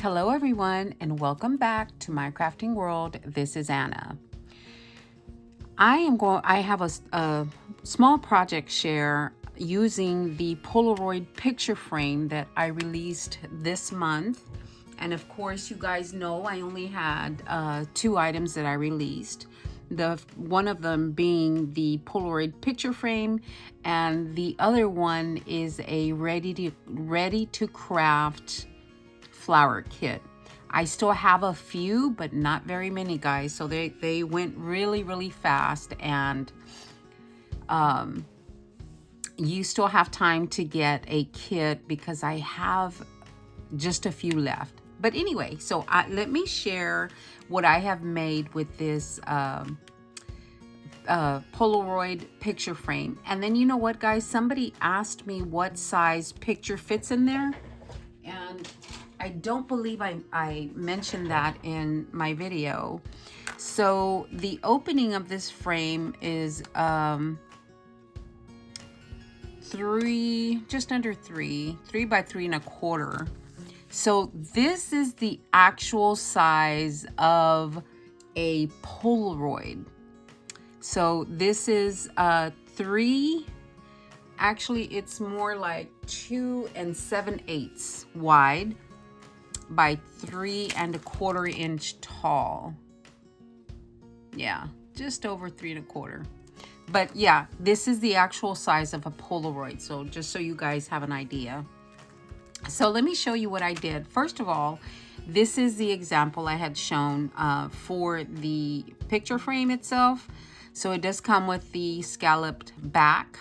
Hello everyone and welcome back to my crafting world. This is Anna. I have a small project share using the Polaroid picture frame that I released this month. And of course, you guys know I only had 2 items that I released. One of them being the Polaroid picture frame, and the other one is a ready to craft flower kit. I still have a few, but not very many, guys. So they went really fast, and you still have time to get a kit because I have just a few left. But anyway, so let me share what I have made with this Polaroid picture frame. And then you know what, guys? Somebody asked me what size picture fits in there, and I don't believe I mentioned that in my video. So the opening of this frame is just under 3 by 3.25. So this is the actual size of a Polaroid. So this is 3. Actually, it's more like 2 7/8 wide by 3.25 inch tall. Yeah, just over 3.25. But yeah, this is the actual size of a Polaroid. So just so you guys have an idea. So let me show you what I did. First of all, this is the example I had shown for the picture frame itself. So it does come with the scalloped back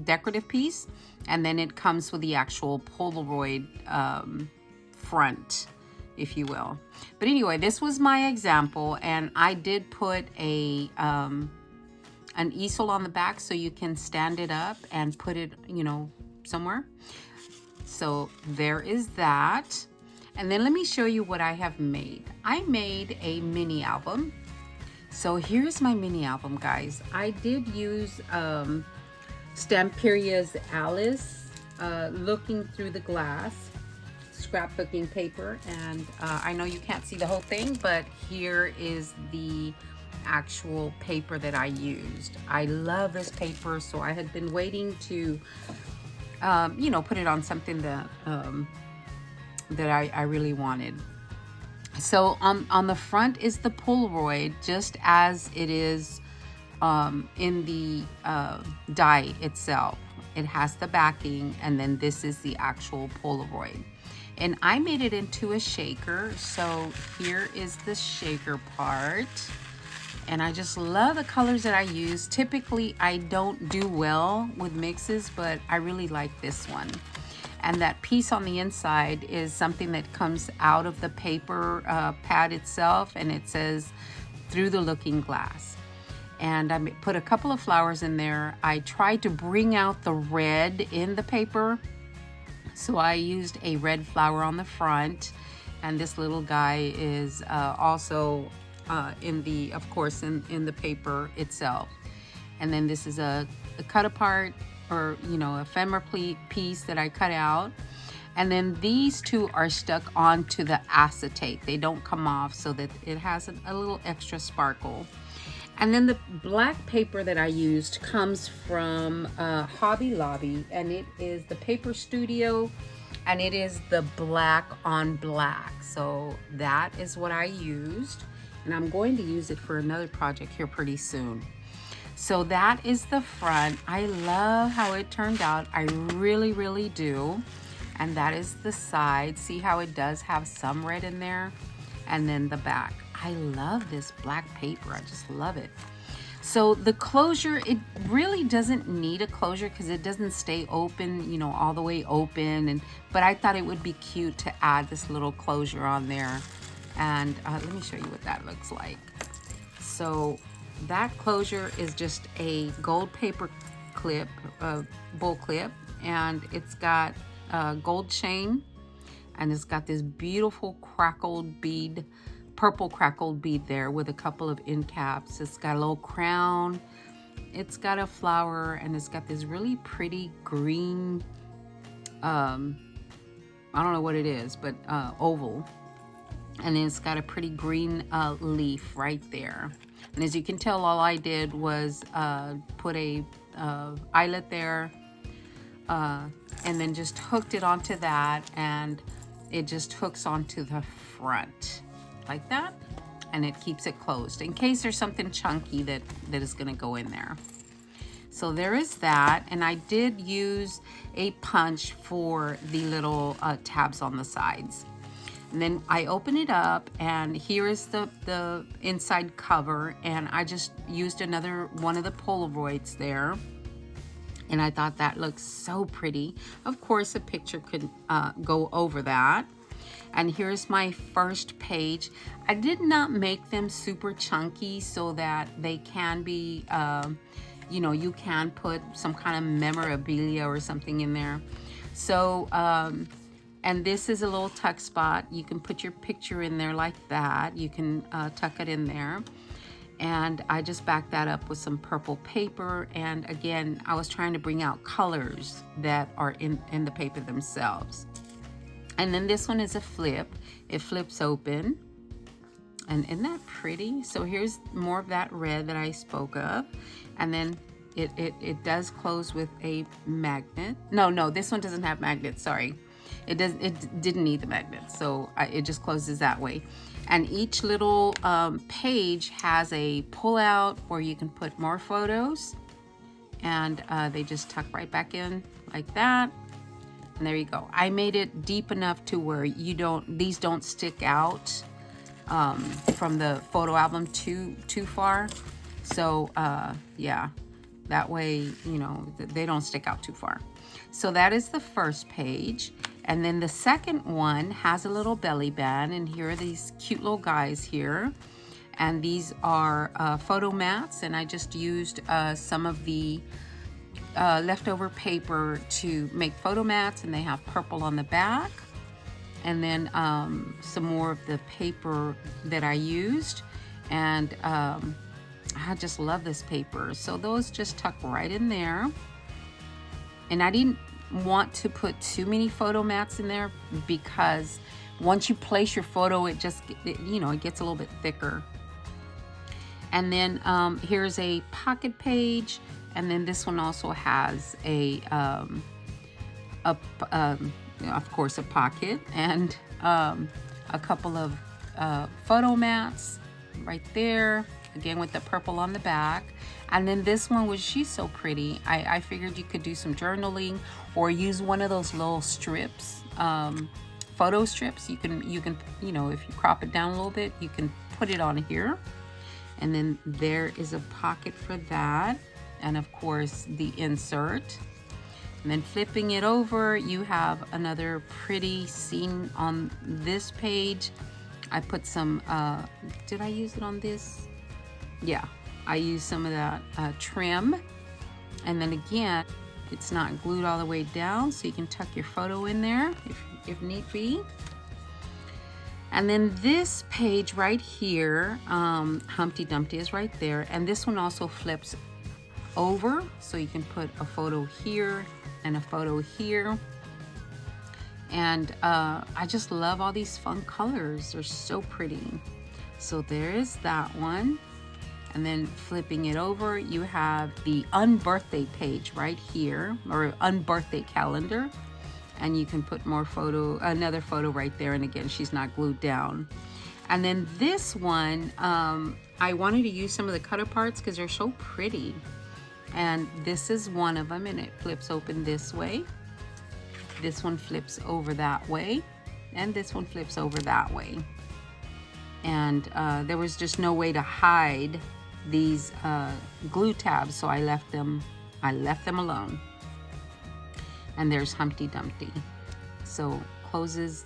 decorative piece, and then it comes with the actual Polaroid front, if you will. But anyway, this was my example, and I did put an easel on the back so you can stand it up and put it, somewhere. So there is that. And then let me show you what I have made. I made a mini album. So here's my mini album, guys. I did use Stamperia's Alice, Looking Through the Glass scrapbooking paper, and I know you can't see the whole thing, but here is the actual paper that I used. I love this paper, so I had been waiting to put it on something that I really wanted. So on the front is the Polaroid, just as it is in the die itself. It has the backing, and then this is the actual Polaroid. And I made it into a shaker, so here is the shaker part. And I just love the colors that I use. Typically, I don't do well with mixes, but I really like this one. And that piece on the inside is something that comes out of the paper pad itself, and it says, Through the Looking Glass. And I put a couple of flowers in there. I tried to bring out the red in the paper, so I used a red flower on the front, and this little guy is also in the paper itself. And then this is a cut apart, or ephemera piece that I cut out. And then these two are stuck onto the acetate. They don't come off, so that it has a little extra sparkle. And then the black paper that I used comes from Hobby Lobby, and it is the Paper Studio, and it is the black on black. So that is what I used, and I'm going to use it for another project here pretty soon. So that is the front. I love how it turned out. I really do. And that is the side. See how it does have some red in there? And then the back. I love this black paper. I just love it. So the closure, it really doesn't need a closure because it doesn't stay open, all the way open. But I thought it would be cute to add this little closure on there. And let me show you what that looks like. So that closure is just a gold paper clip, bowl clip, and it's got a gold chain, and it's got this beautiful purple crackled bead there with a couple of end caps. It's got a little crown, it's got a flower, and it's got this really pretty green I don't know what it is, but oval. And then it's got a pretty green leaf right there. And as you can tell, all I did was put a eyelet there, and then just hooked it onto that, and it just hooks onto the front like that, and it keeps it closed in case there's something chunky that is going to go in there. So there is that, and I did use a punch for the little tabs on the sides. And then I open it up, and here is the inside cover, and I just used another one of the Polaroids there, and I thought that looked so pretty. Of course, a picture could go over that. And here's my first page. I did not make them super chunky so that they can be, you know, you can put some kind of memorabilia or something in there. So, and this is a little tuck spot. You can put your picture in there like that. You can tuck it in there. And I just backed that up with some purple paper. And again, I was trying to bring out colors that are in the paper themselves. And then this one is a flip. It flips open. And isn't that pretty? So here's more of that red that I spoke of. And then it does close with a magnet. No, this one doesn't have magnets, sorry. It didn't need the magnet, so it just closes that way. And each little page has a pull out where you can put more photos, and they just tuck right back in like that. And there you go. I made it deep enough to where these don't stick out from the photo album too far. So yeah, that way, you know, they don't stick out too far. So that is the first page. And then the second one has a little belly band, and here are these cute little guys here. And these are photo mats, and I just used some of the leftover paper to make photo mats, and they have purple on the back. And then some more of the paper that I used. And I just love this paper. So those just tuck right in there. And I didn't want to put too many photo mats in there because once you place your photo, it gets a little bit thicker. And then here's a pocket page, and then this one also has of course a pocket and a couple of photo mats right there, again with the purple on the back. And then this one was, she's so pretty. I figured you could do some journaling or use one of those little strips, photo strips. You can, you know, if you crop it down a little bit, you can put it on here. And then there is a pocket for that. And of course the insert. And then flipping it over, you have another pretty scene on this page. I put some, did I use it on this? Yeah. I use some of that trim, and then again, it's not glued all the way down, so you can tuck your photo in there if need be. And then this page right here, Humpty Dumpty is right there, and this one also flips over, so you can put a photo here and a photo here. And I just love all these fun colors. They're so pretty. So there is that one. And then flipping it over, you have the unbirthday page right here, or unbirthday calendar. And you can put another photo right there. And again, she's not glued down. And then this one, I wanted to use some of the cutter parts because they're so pretty. And this is one of them, and it flips open this way. This one flips over that way. And this one flips over that way. And there was just no way to hide these glue tabs, so I left them alone. And there's Humpty Dumpty. So closes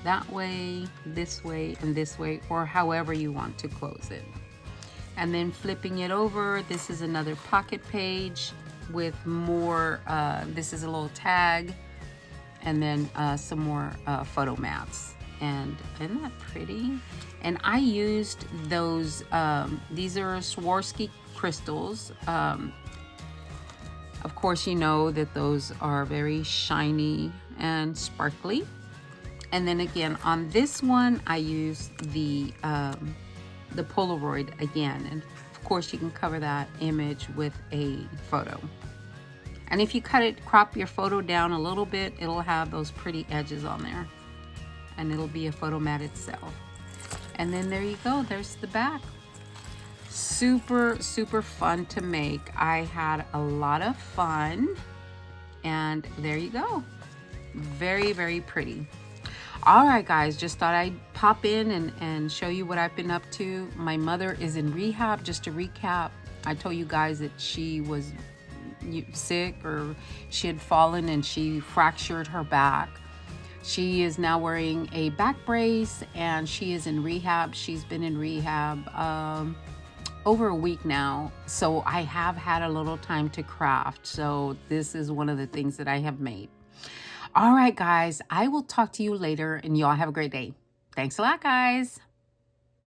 that way, and this way, or however you want to close it. And then flipping it over, this is another pocket page with more, this is a little tag, and then some more photo mats. And isn't that pretty? And I used those, these are Swarovski crystals. Of course, you know that those are very shiny and sparkly. And then again, on this one, I use the Polaroid again. And of course, you can cover that image with a photo. And if you crop your photo down a little bit, it'll have those pretty edges on there. And it'll be a photo mat itself. And then there you go, there's the back. Super, super fun to make. I had a lot of fun. And there you go. Very, very pretty. All right, guys, just thought I'd pop in and show you what I've been up to. My mother is in rehab. Just to recap, I told you guys that she was sick, or she had fallen and she fractured her back. She is now wearing a back brace and she is in rehab. She's been in rehab over a week now. So I have had a little time to craft. So this is one of the things that I have made. All right, guys, I will talk to you later and y'all have a great day. Thanks a lot, guys.